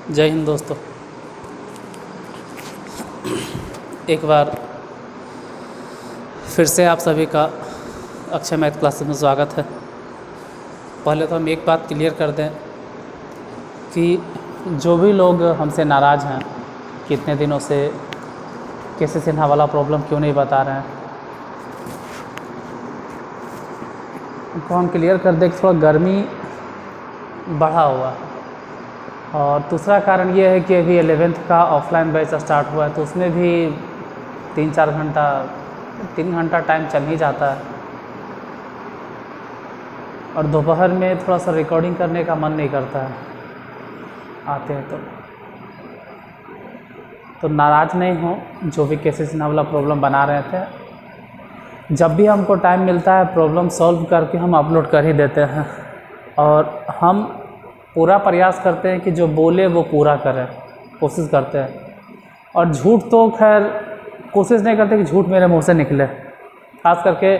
जय हिंद दोस्तों। एक बार फिर से आप सभी का अक्षय मैथ क्लासेस में स्वागत है। पहले तो हम एक बात क्लियर कर दें कि जो भी लोग हमसे नाराज़ हैं कि इतने दिनों से केसी सिन्हा वाला प्रॉब्लम क्यों नहीं बता रहे हैं, उनको हम क्लियर कर दें कि थोड़ा गर्मी बढ़ा हुआ है। और दूसरा कारण ये है कि अभी 11th का ऑफलाइन बैच स्टार्ट हुआ है, तो उसमें भी 3 घंटा टाइम चल ही जाता है और दोपहर में थोड़ा सा रिकॉर्डिंग करने का मन नहीं करता है आते हैं तो नाराज़ नहीं हो जो भी केसी सिन्हा वाला प्रॉब्लम बना रहे थे। जब भी हमको टाइम मिलता है प्रॉब्लम सॉल्व करके हम अपलोड कर ही देते हैं और हम पूरा प्रयास करते हैं कि जो बोले वो पूरा करें, कोशिश करते हैं। और झूठ तो खैर कोशिश नहीं करते कि झूठ मेरे मुंह से निकले, खास करके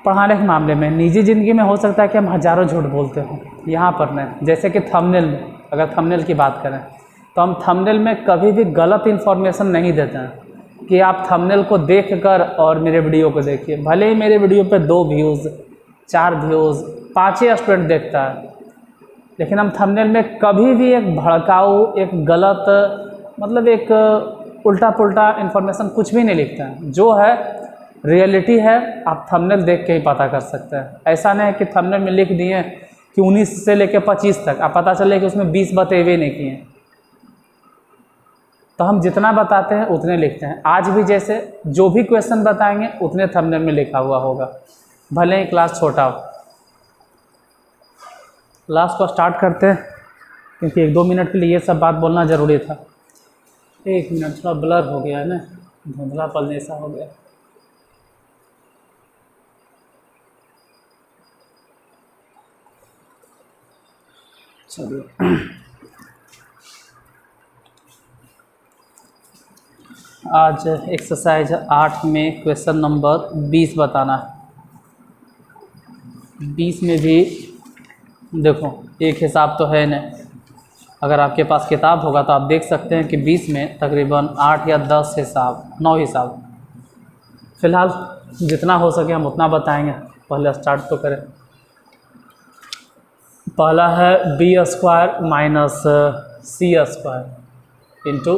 पढ़ाने के मामले में। निजी ज़िंदगी में हो सकता है कि हम हज़ारों झूठ बोलते हों, यहाँ पर नहीं। जैसे कि थंबनेल में, अगर थंबनेल की बात करें तो हम थंबनेल में कभी भी गलत इन्फॉर्मेशन नहीं देते हैं कि आप थंबनेल को देखकर और मेरे वीडियो को देखिए। भले ही मेरे वीडियो पे 2 व्यूज़, 4 व्यूज़, 5 ही स्टूडेंट देखता है, लेकिन हम थंबनेल में कभी भी एक भड़काऊ, एक गलत, मतलब एक उल्टा पुल्टा इन्फॉर्मेशन कुछ भी नहीं लिखते हैं। जो है रियलिटी है, आप थंबनेल देख के ही पता कर सकते हैं। ऐसा नहीं है कि थंबनेल में लिख दिए कि 19 से लेकर 25 तक, आप पता चले कि उसमें 20 बतेवे नहीं किए। तो हम जितना बताते हैं उतने लिखते हैं। आज भी जैसे जो भी क्वेश्चन बताएंगे उतने थंबनेल में लिखा हुआ होगा, भले ही क्लास छोटा हो। क्लास को स्टार्ट करते हैं क्योंकि 1-2 मिनट के लिए ये सब बात बोलना ज़रूरी था। 1 मिनट, थोड़ा ब्लर हो गया है ना, धुंधलापन जैसा हो गया। चलिए, आज एक्सरसाइज 8 में क्वेश्चन नंबर 20 बताना है। 20 में भी देखो एक हिसाब तो है नहीं। अगर आपके पास किताब होगा तो आप देख सकते हैं कि 20 में तकरीबन 8 या 10 हिसाब, 9 हिसाब। फ़िलहाल जितना हो सके हम उतना बताएंगे। पहले स्टार्ट तो करें। पहला है b² minus c² into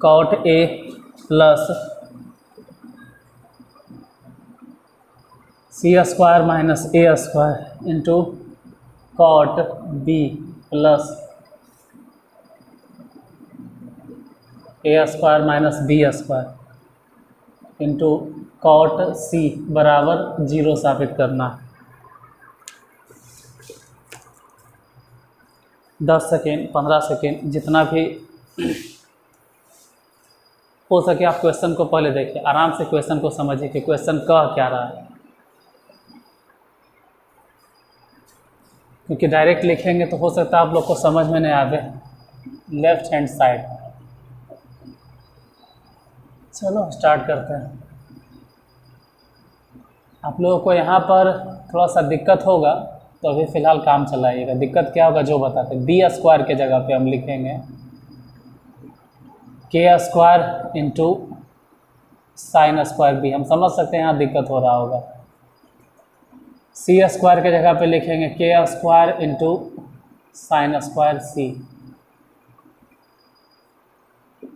cot a plus c² minus a² into cot b plus a² minus b² into cot c बराबर 0 साबित करना है। 10 सेकेंड, 15 सेकेंड, जितना भी हो सके आप क्वेश्चन को पहले देखिए, आराम से क्वेश्चन को समझिए कि क्वेश्चन कह क्या रहा है। क्योंकि डायरेक्ट लिखेंगे तो हो सकता है आप लोग को समझ में नहीं आवे। Left hand side. चलो स्टार्ट करते हैं। आप लोगों को यहाँ पर थोड़ा सा दिक्कत होगा तो अभी फ़िलहाल काम चलाइएगा। दिक्कत क्या होगा जो बताते हैं। b² के जगह पे हम लिखेंगे k² इंटू sin² b। हम समझ सकते हैं यहाँ दिक्कत हो रहा होगा। c² के जगह पे लिखेंगे k² इंटू sin² c।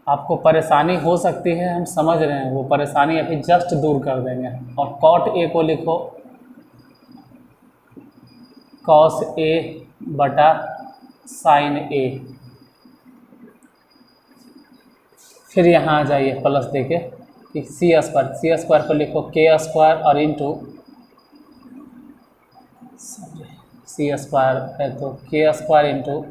आपको परेशानी हो सकती है, हम समझ रहे हैं, वो परेशानी अभी जस्ट दूर कर देंगे। और cot a को लिखो cos a बटा sin a। फिर यहाँ आ जाइए प्लस देके कि c² को लिखो k² और इंटू c² है तो k² इंटू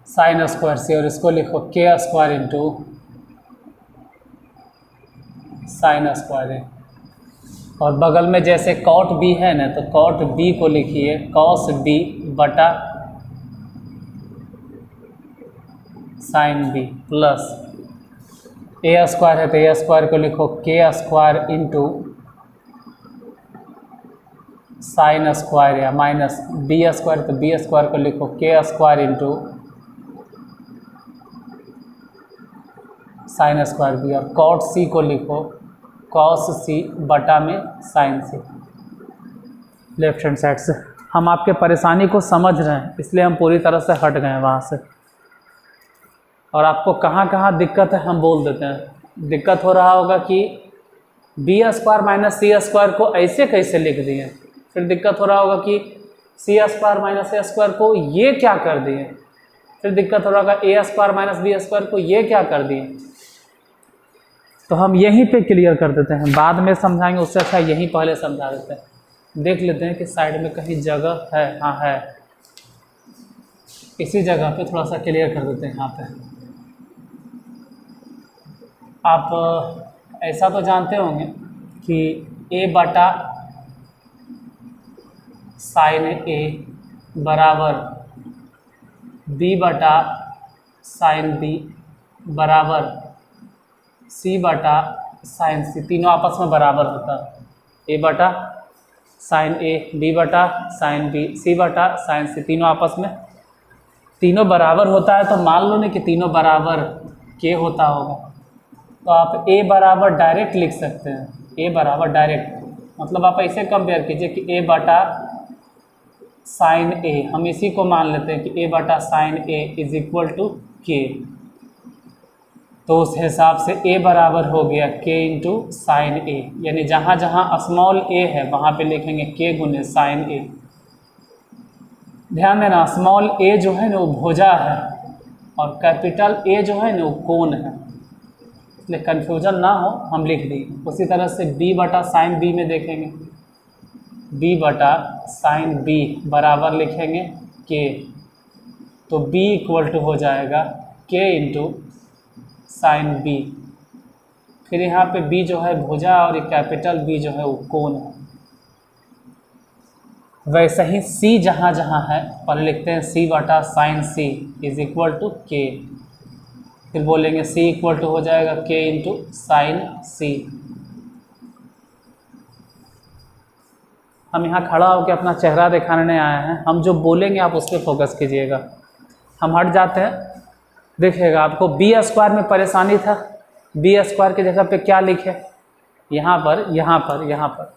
sin² c, और इसको लिखो k² इंटू sin² a। और बगल में जैसे cot b है ना, तो cot b को लिखिए cos b बटा sin b प्लस a² है तो a² को लिखो k² इंटू साइन स्क्वायर या माइनस बी स्क्वायर, तो बी स्क्वायर को लिखो k square into sine square b, और कॉट सी को लिखो कॉस सी बटा में sine c. Left hand side से हम आपके परेशानी को समझ रहे हैं, इसलिए हम पूरी तरह से हट गए हैं वहाँ से, और आपको कहाँ कहाँ दिक्कत है हम बोल देते हैं। दिक्कत हो रहा होगा कि B square minus c square को ऐसे कैसे लिख दिए, फिर दिक्कत हो रहा होगा कि सी स्क्वायर माइनस ए स्क्वायर को ये क्या कर दिए, फिर दिक्कत हो रहा होगा ए स्क्वायर माइनस बी स्क्वायर को ये क्या कर दिए। तो हम यहीं पे क्लियर कर देते हैं, बाद में समझाएंगे, उससे अच्छा यहीं पहले समझा देते हैं। देख लेते हैं कि साइड में कहीं जगह है, हाँ है, इसी जगह पे थोड़ा सा क्लियर कर देते हैं। यहाँ पे आप ऐसा तो जानते होंगे कि ए बटा साइन ए बराबर बी बटा साइन बी बराबर सी बटा साइन सी, तीनों आपस में बराबर होता है। ए बटा साइन ए, बी बटा साइन बी, सी बटा साइन सी, तीनों आपस में तीनों बराबर होता है। तो मान लो नहीं कि तीनों बराबर के होता होगा, तो आप ए बराबर डायरेक्ट लिख सकते हैं। ए बराबर डायरेक्ट मतलब आप ऐसे कंपेयर कीजिए कि ए बटा साइन ए, हम इसी को मान लेते हैं कि ए बटा sine a is equal to k, तो उस हिसाब से ए बराबर हो गया के इंटू साइन ए, यानी जहाँ जहाँ स्मॉल ए है वहाँ पे लिखेंगे के गुने साइन ए। ध्यान देना, स्मॉल ए जो है ना वो भुजा है और कैपिटल ए जो है ना वो कोण है, इसलिए कन्फ्यूजन ना हो हम लिख दिए। उसी तरह से बी बटा साइन बी में देखेंगे, बी बटा साइन बी बराबर लिखेंगे के, तो बी इक्वल टू हो जाएगा के इंटू साइन बी। फिर यहाँ पे बी जो है भुजा और कैपिटल बी जो है वो कोण है। वैसे ही सी जहाँ जहाँ है पहले लिखते हैं सी बटा sine c is equal to k, फिर बोलेंगे सी इक्वल टू हो जाएगा के इंटू साइन सी। हम यहाँ खड़ा होकर अपना चेहरा दिखाने नहीं आए हैं, हम जो बोलेंगे आप उस पर फोकस कीजिएगा। हम हट जाते हैं, देखिएगा आपको बी स्क्वायर में परेशानी था, बी स्क्वायर की जगह पे क्या लिखे, यहाँ पर यहाँ पर यहाँ पर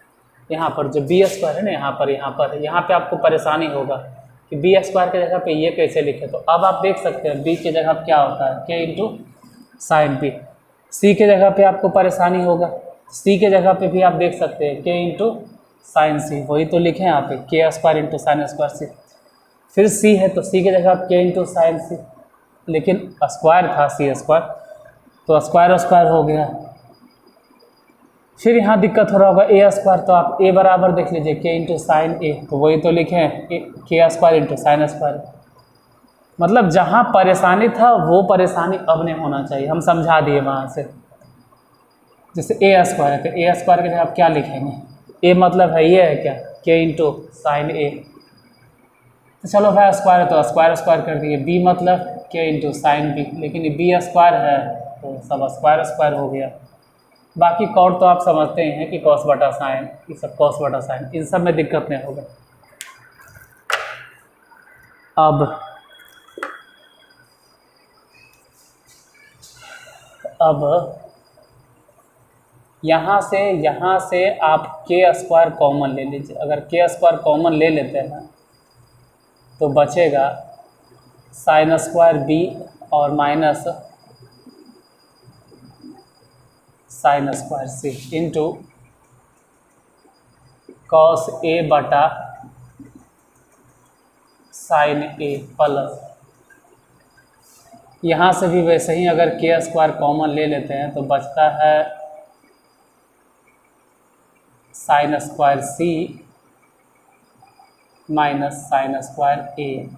यहाँ पर जो बी स्क्वायर है ना यहाँ पे आपको परेशानी होगा कि बी स्क्वायर की जगह पे ये कैसे लिखे। तो अब आप देख सकते हैं बी की जगह क्या होता है के इंटू साइन बी। सी की जगह पे आपको परेशानी होगा, सी के जगह पे भी आप देख सकते हैं के इंटू साइन सी, वही तो लिखे यहाँ पे के स्क्वायर इंटू साइन स्क्वायर सी। फिर सी है तो सी की जगह के इंटू साइन सी, लेकिन स्क्वायर था सी स्क्वायर, तो स्क्वायर स्क्वायर हो गया। फिर यहाँ दिक्कत हो रहा होगा ए स्क्वायर, तो आप ए बराबर देख लीजिए के इंटू साइन ए, तो वही तो लिखे के स्क्वायर इंटू साइन स्क्वायर। मतलब जहाँ परेशानी था वो परेशानी अब नहीं होना चाहिए, हम समझा दिए वहाँ से। जैसे ए स्क्वायर है तो ए स्क्वायर की जगह आप क्या लिखेंगे, ए मतलब है ये है क्या के इंटू साइन ए, तो चलो भाई स्क्वायर है तो स्क्वायर स्क्वायर कर दिए। बी मतलब के इंटू साइन बी, लेकिन ये बी स्क्वायर है तो सब स्क्वायर स्क्वायर हो गया। बाकी कॉट तो आप समझते हैं कि कॉस बटा साइन, ये सब कॉस बटा साइन, इन सब में दिक्कत नहीं होगा। अब यहाँ से आप के स्क्वायर कॉमन ले लीजिए। अगर के स्क्वायर कॉमन ले लेते हैं तो बचेगा साइन स्क्वायर बी और माइनस साइन स्क्वायर सी इंटू कॉस ए बटा साइन ए प्लस, यहाँ से भी वैसे ही अगर के स्क्वायर कॉमन ले लेते हैं तो बचता है साइन स्क्वायर सी माइनस साइन स्क्वायर ए,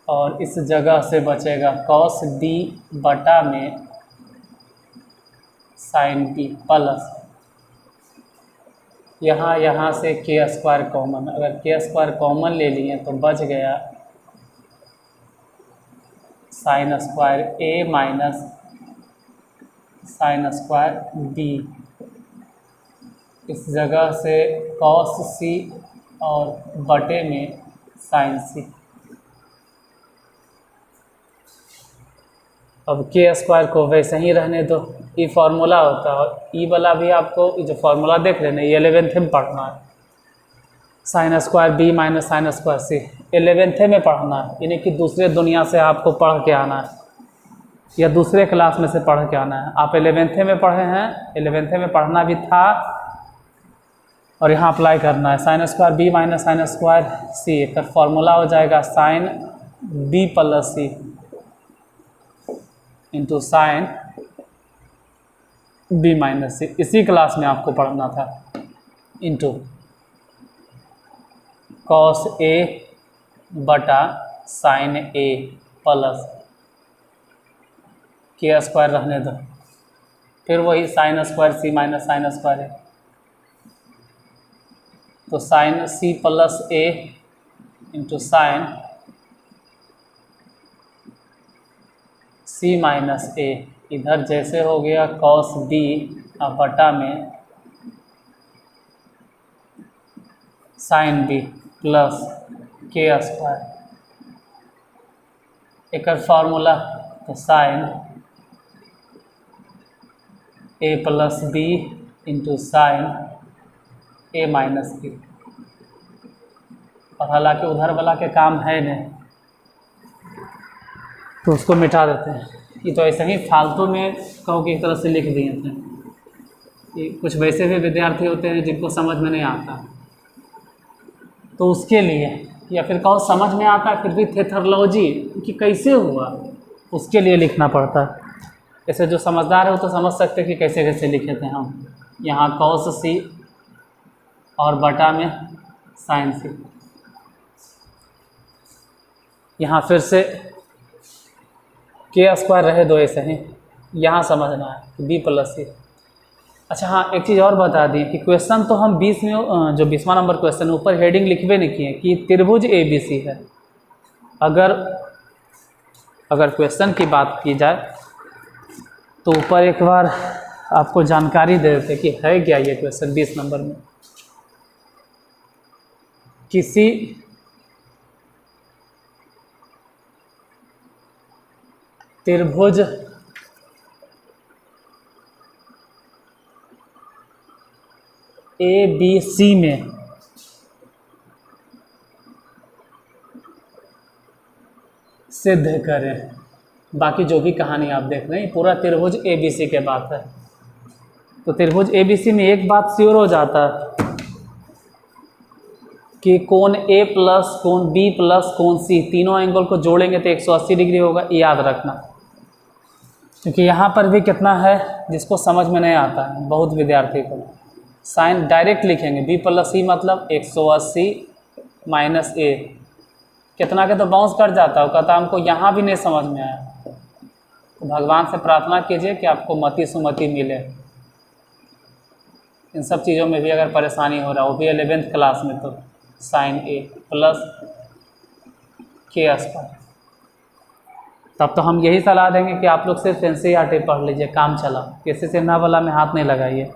और इस जगह से बचेगा कॉस बी बटा में साइन बी प्लस, यहाँ से के स्क्वायर कॉमन, अगर के स्क्वायर कॉमन ले लिए तो बच गया साइन स्क्वायर ए माइनस साइन स्क्वायर बी। इस जगह से कॉस सी और बटे में साइन सी। अब के स्क्वायर को वैसे ही रहने दो, ये फार्मूला होता है और ई वाला भी आपको जो फार्मूला देख रहे हैं ये 11th में पढ़ना है। Sine square B minus sine square C 11th में पढ़ना है, यानी कि दूसरे दुनिया से आपको पढ़ के आना है या दूसरे क्लास में से पढ़ के आना है। आप 11th में पढ़े हैं, 11th में पढ़ना भी था और यहाँ अप्लाई करना है। Sine square B minus sine square C का फॉर्मूला हो जाएगा sine B plus C into sine B minus C, इसी क्लास में आपको पढ़ना था, इंटू कॉस ए बटा साइन ए प्लस के स्क्वायर रहने दो, फिर वही साइन स्क्वायर सी माइनस साइन स्क्वायर है, तो साइन सी प्लस ए इंटू साइन सी माइनस ए, इधर जैसे हो गया कॉस बी बटा में साइन बी प्लस के स्क्वायर, एक फार्मूला तो sign A plus B into sign A minus B. और हालांकि उधर वाला के काम है नहीं तो उसको मिटा देते हैं, ये तो ऐसे ही फालतू में कहो कि एक तरह से लिख दिए थे। ये कुछ वैसे भी विद्यार्थी होते हैं जिनको समझ में नहीं आता, तो उसके लिए, या फिर कहो समझ में आता है फिर भी थेथरोलॉजी कि कैसे हुआ उसके लिए लिखना पड़ता है। ऐसे जो समझदार है वो तो समझ सकते हैं कि कैसे कैसे लिखे थे हम। यहाँ कॉस सी और बटा में साइन सी, यहाँ फिर से के स्क्वायर रहे दो ऐसे ही, यहाँ समझना है बी प्लस सी। अच्छा हाँ, एक चीज़ और बता दी कि क्वेश्चन तो हम 20 में जो 20वां नंबर क्वेश्चन ऊपर हेडिंग लिखवे नहीं किए कि त्रिभुज ए बी सी है। अगर क्वेश्चन की बात की जाए तो ऊपर एक बार आपको जानकारी दे देते कि है क्या ये क्वेश्चन 20 नंबर में। किसी त्रिभुज ए बी सी में सिद्ध करें, बाकी जो भी कहानी आप देख रहे हैं पूरा त्रिभुज ए बी सी के बात है। तो त्रिभुज ए बी सी में एक बात श्योर हो जाता है कि कोण ए प्लस कोण बी प्लस कोण सी तीनों एंगल को जोड़ेंगे तो 180 डिग्री होगा, याद रखना। क्योंकि यहाँ पर भी कितना है जिसको समझ में नहीं आता है बहुत विद्यार्थी को, साइन डायरेक्ट लिखेंगे बी प्लस सी मतलब 180 माइनस ए, कितना के तो बाउंस कर जाता है, कहता हमको यहाँ भी नहीं समझ में आया। तो भगवान से प्रार्थना कीजिए कि आपको मति सुमति मिले। इन सब चीज़ों में भी अगर परेशानी हो रहा हो, वो भी 11th क्लास में, तो साइन ए प्लस के स्क्वायर, तब तो हम यही सलाह देंगे कि आप लोग सिर्फ एनसीईआरटी पढ़ लीजिए, काम चला, किसी से ना वाला में हाथ नहीं लगाइए।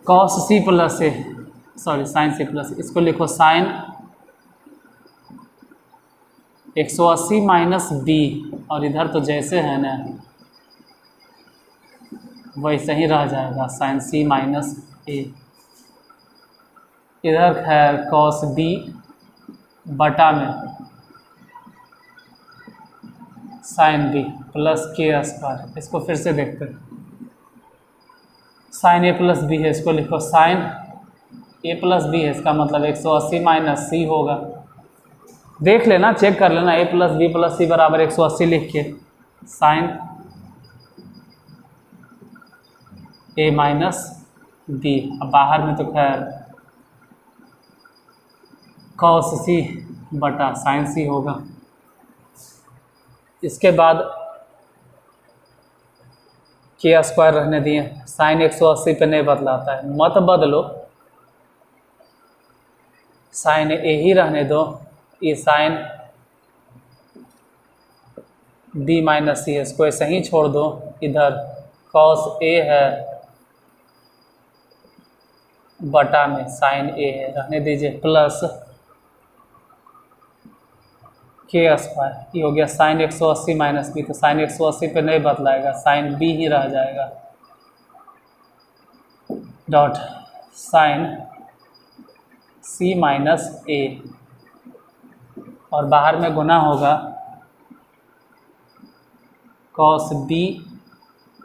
कॉस सी प्लस ए, सॉरी साइन सी प्लस, इसको लिखो साइन 180 माइनस बी, और इधर तो जैसे है ना वैसे ही रह जाएगा साइन सी माइनस ए। इधर खैर कॉस बी बटा में साइन बी प्लस के स्क्वायर, इसको फिर से देखते हैं। साइन ए प्लस बी है, इसको लिखो साइन ए प्लस बी है, इसका मतलब 180 माइनस सी होगा। देख लेना, चेक कर लेना, ए प्लस बी प्लस सी बराबर 180 लिख के साइन ए माइनस बी। अब बाहर में तो खैर कॉस सी बटा साइन सी होगा। इसके बाद के स्क्वायर रहने दिए, साइन 180 पे नहीं बदलाता है, मत बदलो, साइन ए ही रहने दो। ये साइन बी माइनस सी है, इसको ऐसे ही छोड़ दो। इधर कॉस ए है बटा में साइन ए है, रहने दीजिए, प्लस के स्क्वायर, ये हो गया साइन 180 माइनस बी, तो साइन 180 पे नहीं बदलाएगा, साइन बी ही रह जाएगा, डॉट साइन सी माइनस ए, और बाहर में गुना होगा कॉस बी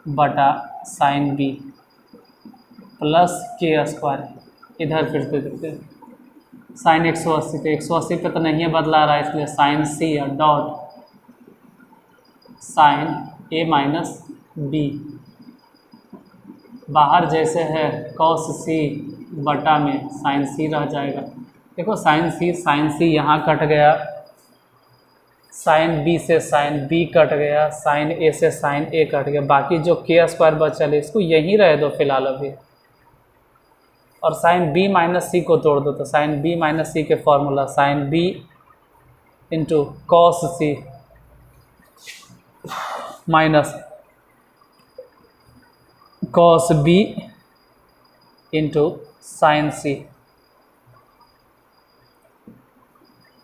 बटा साइन बी प्लस के स्क्वायर, इधर फिर से देखते हैं साइन 180 पे, 180 पे तो नहीं है बदला रहा है, इसलिए साइन सी है, dot sign A minus B, बाहर जैसे है कॉस सी बटा में साइन सी रह जाएगा। देखो साइन सी यहाँ कट गया, साइन बी से साइन बी कट गया, साइन ए से साइन ए कट गया, बाकी जो के स्क्वायर बचा है इसको यहीं रहे दो फिलहाल अभी, और साइन बी माइनस सी को तोड़ दो, तो साइन बी माइनस सी के formula sine B into cos C minus cos B into sine C,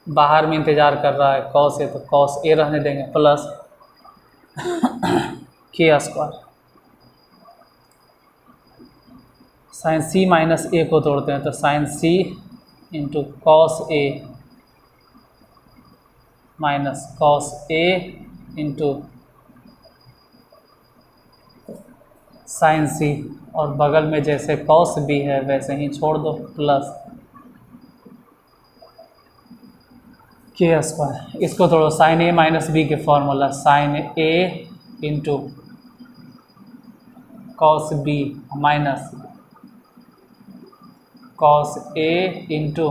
बाहर में इंतज़ार कर रहा है कॉस ए, तो कॉस ए रहने देंगे, प्लस के स्क्वायर, साइन सी माइनस ए को तोड़ते हैं, तो sign C into cos A minus cos A into sine सी, और बगल में जैसे कॉस बी है वैसे ही छोड़ दो, प्लस के स्क्वायर, इसको तोड़ो, साइन ए माइनस बी के formula sine A into cos B minus cos A into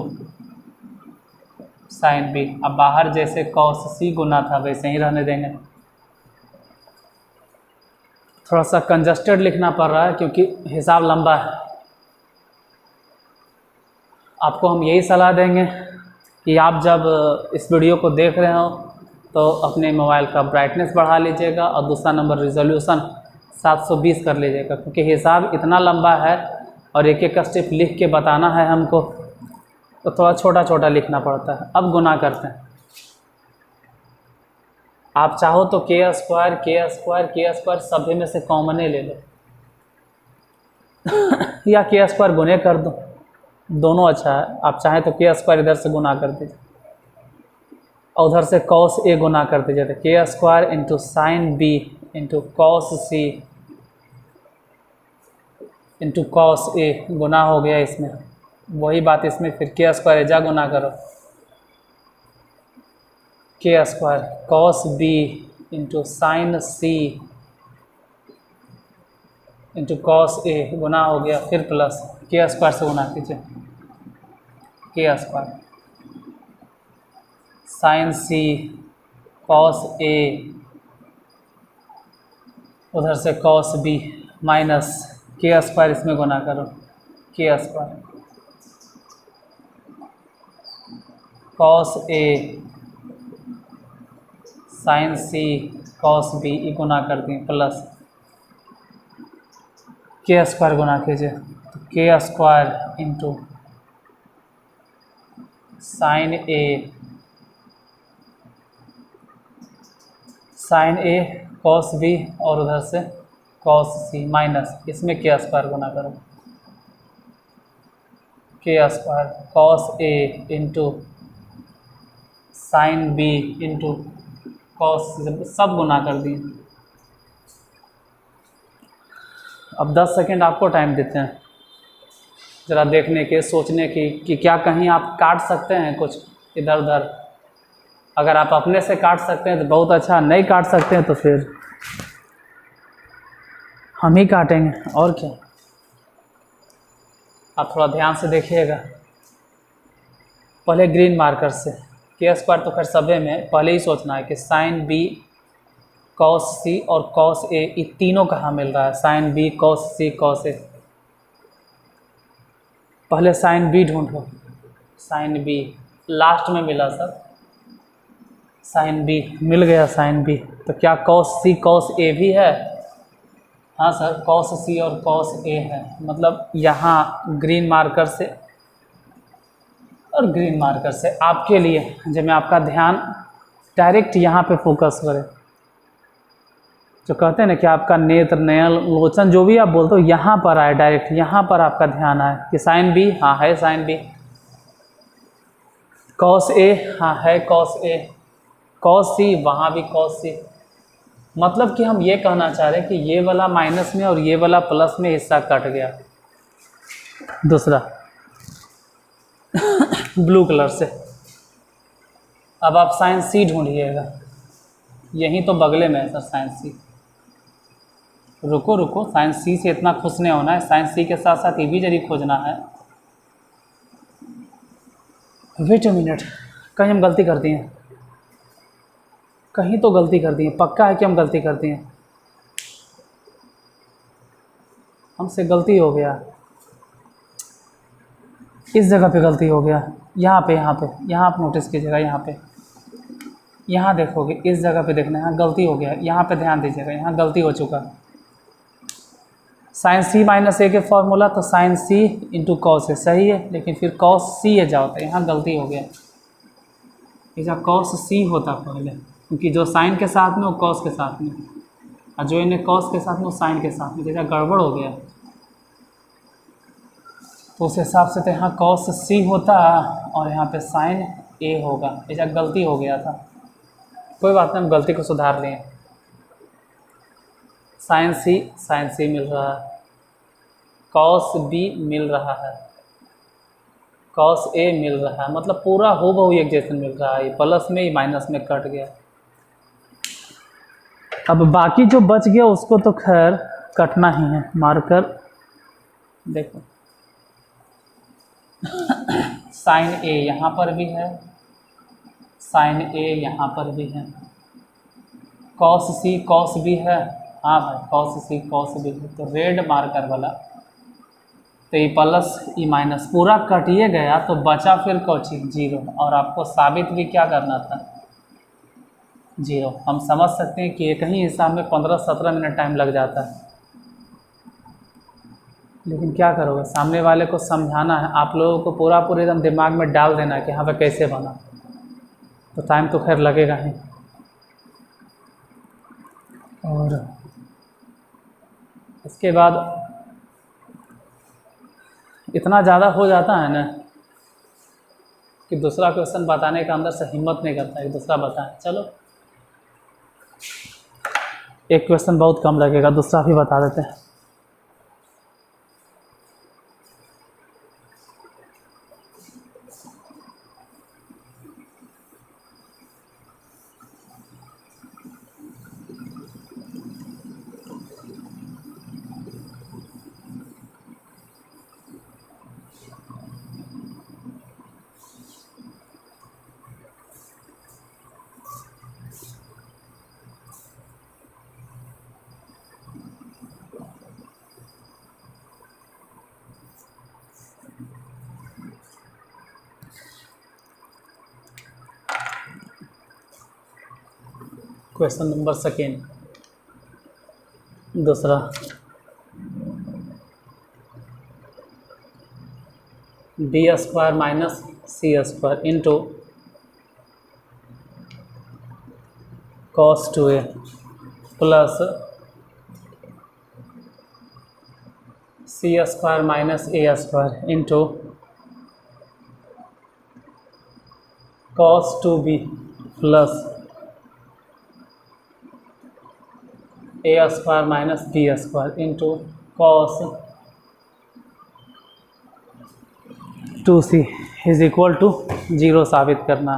sine B, अब बाहर जैसे कॉस सी गुना था वैसे ही रहने देंगे। थोड़ा सा कंजस्टेड लिखना पड़ रहा है क्योंकि हिसाब लंबा है, आपको हम यही सलाह देंगे कि आप जब इस वीडियो को देख रहे हो तो अपने मोबाइल का ब्राइटनेस बढ़ा लीजिएगा, और दूसरा नंबर रिजोल्यूशन 720 कर लीजिएगा, क्योंकि हिसाब इतना लंबा है और एक एक स्टेप लिख के बताना है हमको, तो थोड़ा छोटा छोटा लिखना पड़ता है। अब गुना करते हैं, आप चाहो तो के स्क्वायर सभी में से कॉमन ले लो या के स्क्वायर गुने कर दो, दोनों अच्छा है। आप चाहें तो के स्क्वायर इधर से गुना कर दीजिए और उधर से कॉस ए गुना कर दीजिए, तो k square into sine B into cos C into cos A गुना हो गया, इसमें वही बात इसमें फिर के स्क्वायर एजा गुना करो, k square cos B into sine C into cos A गुना हो गया, फिर प्लस के स्क्वायर से गुना कीजिए, के square sine C cos A उधर से कॉस बी माइनस के स्क्वायर इसमें गुना करो, के स्क्वायर कॉस ए साइन सी कॉस बी गुना कर दी, प्लस के स्क्वायर गुना कीजिए, तो के स्क्वायर इंटू साइन ए कॉस बी और उधर से कॉस सी माइनस इसमें के स्क्वायर गुना करो, k square cos A into sine B into cos, सब गुना कर दिए। अब 10 सेकेंड आपको टाइम देते हैं ज़रा देखने के, सोचने की कि क्या कहीं आप काट सकते हैं कुछ इधर उधर। अगर आप अपने से काट सकते हैं तो बहुत अच्छा, नहीं काट सकते हैं तो फिर हम ही काटेंगे, और क्या। आप थोड़ा ध्यान से देखिएगा, पहले ग्रीन मार्कर से के स्क्वायर, तो खैर सभी में पहले ही सोचना है कि साइन बी कॉस सी और कॉस ए ये तीनों कहाँ मिल रहा है, sine B cos C cos A. पहले साइन बी ढूंढो, साइन बी लास्ट में मिला सर, साइन बी मिल गया, साइन बी तो क्या कॉस सी कॉस ए भी है, हाँ सर, कॉस सी और कॉस ए है, मतलब यहाँ ग्रीन मार्कर से और ग्रीन मार्कर से आपके लिए, जब मैं आपका ध्यान डायरेक्ट यहाँ पे फोकस करें, जो कहते हैं ना कि आपका नेत्र, नयन, लोचन, जो भी आप बोलते हो, यहाँ पर आए, डायरेक्ट यहाँ पर आपका ध्यान आए कि साइन बी, हाँ है साइन बी, कॉस ए, हाँ है कॉस ए, कॉस सी, वहाँ भी कॉस सी। मतलब कि हम ये कहना चाह रहे हैं कि ये वाला माइनस में और ये वाला प्लस में हिस्सा कट गया। दूसरा ब्लू कलर से, अब आप साइन सी ढूंढिएगा, यहीं तो बगले में है सर साइन सी। रुको रुको, साइन सी से इतना खुश नहीं होना है, साइन सी के साथ साथ ये भी जरूर खोजना है। वेट अ मिनट, कहीं हम गलती करती हैं, कहीं तो गलती कर दी है, पक्का है कि हम गलती करती हैं, हमसे गलती हो गया, इस जगह पे गलती हो गया, यहाँ पे यहाँ आप नोटिस कीजिएगा, यहाँ पे, यहाँ देखोगे, इस जगह पे देखना, यहाँ गलती हो गया, यहाँ पे ध्यान दीजिएगा, यहाँ गलती हो चुका। साइन सी माइनस ए के फॉर्मूला तो साइन सी इंटू कॉस है, सही है, लेकिन फिर कॉस सी है जाता है, यहाँ गलती हो गया, ऐसा कॉस सी होता पहले, क्योंकि जो साइन के साथ में वो कॉस के साथ में, और जो इन्हें कॉस के साथ में वो साइन के साथ में, जैसा गड़बड़ हो गया, तो उस हिसाब से तो यहाँ कॉस सी होता और यहाँ पे साइन ए होगा, ऐसा गलती हो गया था, कोई बात नहीं, हम गलती को सुधार लें। साइन सी मिल रहा है, कॉस बी मिल रहा है, कॉस ए मिल रहा है, मतलब पूरा हूबहू एक जैसे मिल रहा है, प्लस में ही माइनस में कट गया। अब बाकी जो बच गया उसको तो खैर कटना ही है, मार्कर देखो साइन ए यहाँ पर भी है, साइन ए यहाँ पर भी है, कॉस सी कॉस भी है, हाँ भाई कॉस सी कॉस भी है, तो रेड मार्कर वाला, तो ये प्लस ई माइनस पूरा कटिए गया, तो बचा फिर कौची जीरो, और आपको साबित भी क्या करना था, जीरो। हम समझ सकते हैं कि एक ही हिसाब में 15-17 मिनट टाइम लग जाता है, लेकिन क्या करोगे, सामने वाले को समझाना है, आप लोगों को पूरा एकदम दिमाग में डाल देना है कि हाँ भाई कैसे बना, तो टाइम तो खैर लगेगा ही। और इसके बाद इतना ज़्यादा हो जाता है ना कि दूसरा क्वेश्चन बताने का अंदर से हिम्मत नहीं करता है, दूसरा बताएं, चलो एक क्वेश्चन बहुत कम लगेगा, दूसरा भी बता देते हैं। क्वेश्चन नंबर सेकेंड, दूसरा, b square minus c square into cos 2a plus c square minus a square into cos 2b plus a square minus b square into cos 2c is equal to 0 साबित करना।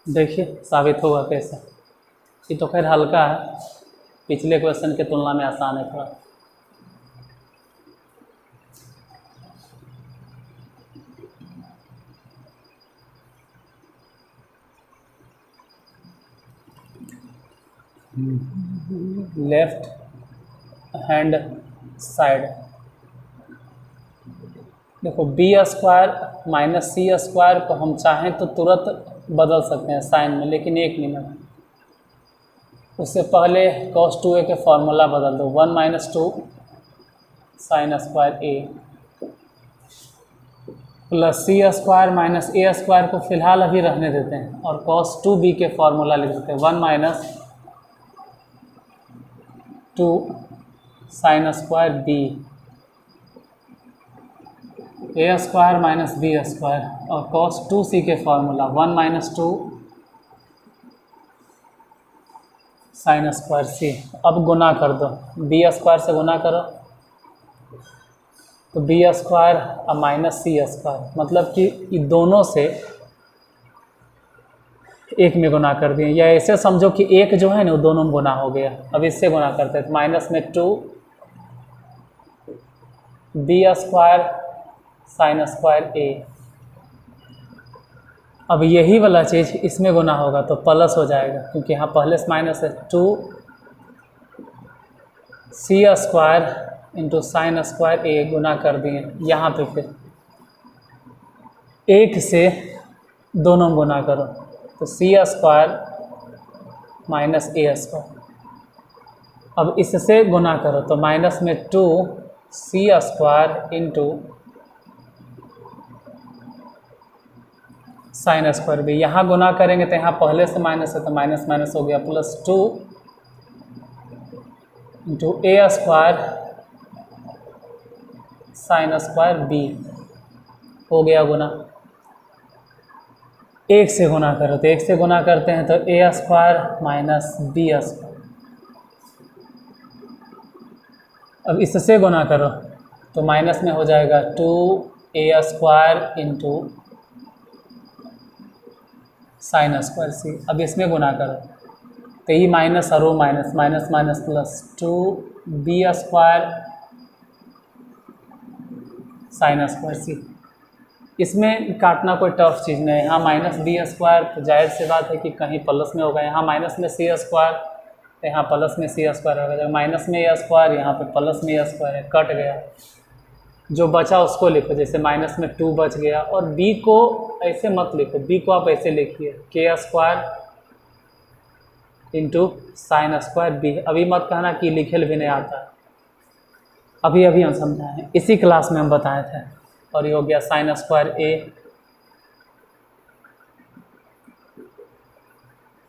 देखिए साबित होगा कैसे, ये तो खैर हल्का है, पिछले क्वेश्चन के तुलना में आसान है थोड़ा। लेफ्ट हैंड साइड देखो, B square minus c square को हम चाहें तो तुरंत बदल सकते हैं साइन में, लेकिन एक मिनट, उससे पहले cos 2a के फॉर्मूला बदल दो, 1 - 2 sin square a plus c² - a² को फिलहाल अभी रहने देते हैं और cos 2b के फॉर्मूला लिख देते हैं, 1 - 2 sin square b a² - b² और cos 2c के फॉर्मूला 1 - 2 sin स्क्वायर c। अब गुना कर दो, b² से गुना करो तो b² और माइनस c², मतलब कि ये दोनों से एक में गुना कर दिए, या ऐसे समझो कि एक जो है ना वो दोनों में गुना हो गया। अब इससे गुना करते हैं तो माइनस में 2 b² sin स्क्वायर a। अब यही वाला चीज़ इसमें गुना होगा तो प्लस हो जाएगा, क्योंकि यहाँ पहले से माइनस है। 2 c² into sine square a गुना कर दिए, यहाँ पे फिर एक से दोनों गुना करो तो c² माइनस a²। अब इससे गुना करो तो माइनस में 2 c² into sine square b। यहाँ गुना करेंगे तो यहाँ पहले से माइनस है तो माइनस माइनस हो गया, plus 2 into a² sine square b हो गया गुना। एक से गुना करो तो एक से गुना करते हैं तो a² माइनस b²। अब इससे गुना करो तो माइनस में हो जाएगा 2a² into sine square c। अब इसमें गुना करो तो ये माइनस और वो minus, minus minus plus 2b² sine square c। इसमें काटना कोई टफ चीज़ नहीं है। यहाँ माइनस b² तो जाहिर सी बात है कि कहीं प्लस में होगा, यहाँ माइनस में c² तो यहाँ प्लस में c² होगा, जब माइनस में a² यहाँ पे प्लस में a² है, कट गया। जो बचा उसको लिखो, जैसे माइनस में 2 बच गया। और b को ऐसे मत लिखो, b को आप ऐसे लिखिए k² into sine square b। अभी मत कहना कि लिखेल भी नहीं आता, अभी अभी हम समझाएं, इसी क्लास में हम बताए थे। और ये हो गया sine square a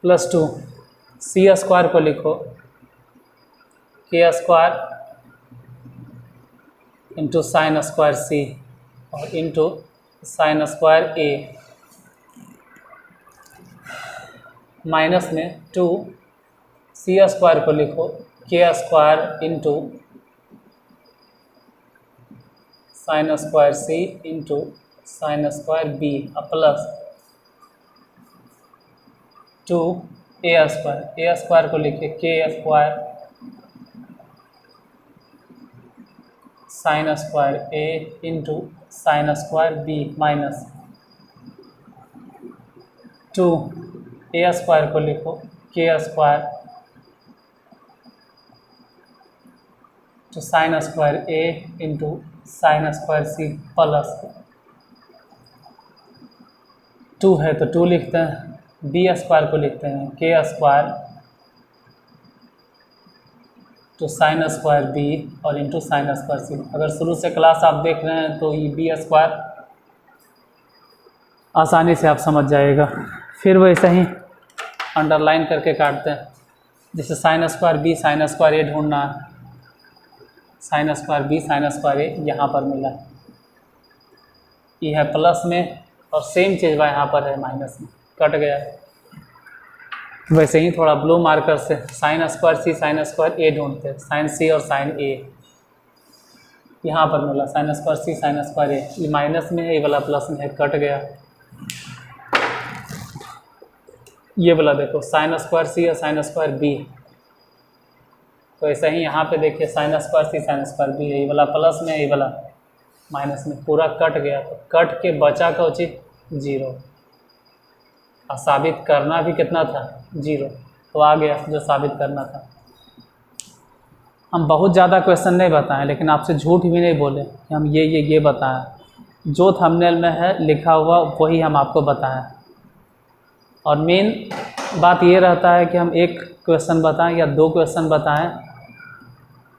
plus 2 c² को लिखो k² into sine square c और into sine square a minus में 2 c² को लिखो k² into sine square c into sine square b plus 2 a² को लिखे k² sine square a into sine square b minus 2 a² को लिखो k² तो sine square a into sine square c plus 2 है तो 2 लिखते हैं, b² को लिखते हैं k² तो साइन स्क्वायर b और इंटू साइन स्क्वायर c। अगर शुरू से क्लास आप देख रहे हैं तो ये b² आसानी से आप समझ जाएगा। फिर वैसे ही अंडरलाइन करके काटते हैं, जैसे sine square b sine square a ढूंढना, sine square b sine square a यहाँ पर मिला, ये है प्लस में और सेम चीज़ वह यहाँ पर है माइनस में, कट गया। वैसे ही थोड़ा ब्लू मार्कर से sine square c sine square a ढूंढते हैं, साइन c और साइन a यहाँ पर मिला, sine square c sine square a, ये माइनस में है, ये वाला प्लस में है, कट गया। ये वाला देखो साइन स्क्वायर c और साइन स्क्वायर b, तो ऐसे ही यहाँ पे देखिए sine square c sine square b है, ये वाला प्लस में, ये वाला माइनस में, पूरा कट गया। तो कट के बचा का उचित 0 और साबित करना भी कितना था 0, तो आ गया जो साबित करना था। हम बहुत ज़्यादा क्वेश्चन नहीं बताएं, लेकिन आपसे झूठ भी नहीं बोले कि हम ये बताएं। जो थंबनेल में है लिखा हुआ वही हम आपको बताएं। और मेन बात ये रहता है कि हम एक क्वेश्चन बताएं या 2 क्वेश्चन बताएं,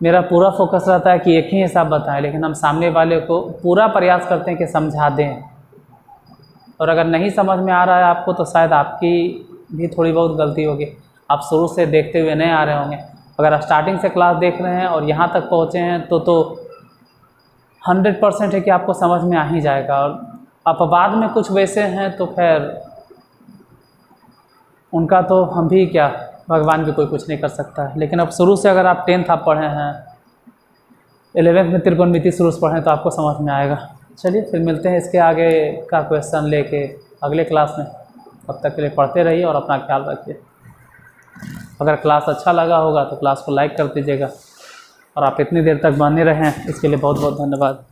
मेरा पूरा फोकस रहता है कि एक ही हिसाब बताएं, लेकिन हम सामने वाले को पूरा प्रयास करते हैं कि समझा दें। और अगर नहीं समझ में आ रहा है आपको तो शायद आपकी भी थोड़ी बहुत गलती होगी, आप शुरू से देखते हुए नहीं आ रहे होंगे। अगर स्टार्टिंग से क्लास देख रहे हैं और यहाँ तक पहुँचे हैं तो 100% है कि आपको समझ में आ ही जाएगा। और अपवाद में कुछ वैसे हैं तो खैर उनका तो हम भी क्या, भगवान भी कोई कुछ नहीं कर सकता है। लेकिन अब शुरू से अगर आप 10th आप पढ़े हैं, 11th में त्रिकोणमिति शुरू से पढ़ें तो आपको समझ में आएगा। चलिए फिर मिलते हैं इसके आगे का क्वेश्चन लेके अगले क्लास में। तब तक के लिए पढ़ते रहिए और अपना ख्याल रखिए। अगर क्लास अच्छा लगा होगा तो क्लास को लाइक कर दीजिएगा, और आप इतनी देर तक बने रहें इसके लिए बहुत बहुत धन्यवाद।